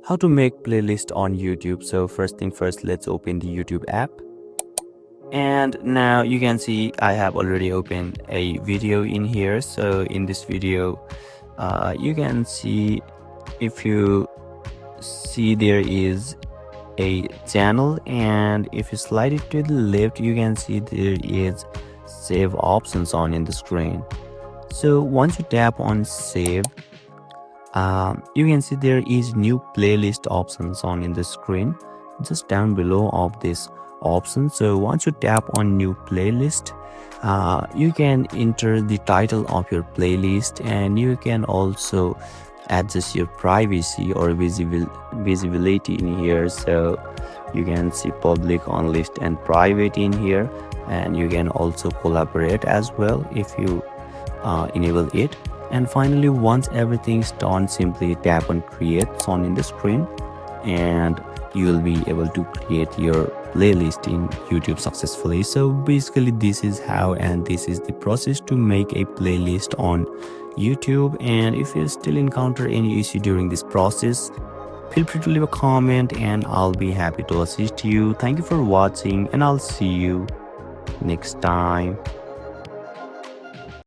How to make playlist on YouTube. So first thing first, let's open the YouTube app. And now you can see I have already opened a video in here. So in this video, you can see, if you see, there is a channel, and if you slide it to the left, you can see there is save options on in the screen. So once you tap on save, you can see there is new playlist options on in the screen just down below of this option. So once you tap on new playlist, you can enter the title of your playlist, and you can also adjust your privacy or visibility in here. So you can see public, on list, and private in here, and you can also collaborate as well if you enable it. And finally, once everything's done, simply tap on create on in the screen, and you will be able to create your playlist in YouTube successfully. So basically this is how, and this is the process to make a playlist on YouTube. And if you still encounter any issue during this process, feel free to leave a comment and I'll be happy to assist you. Thank you for watching, and I'll see you next time.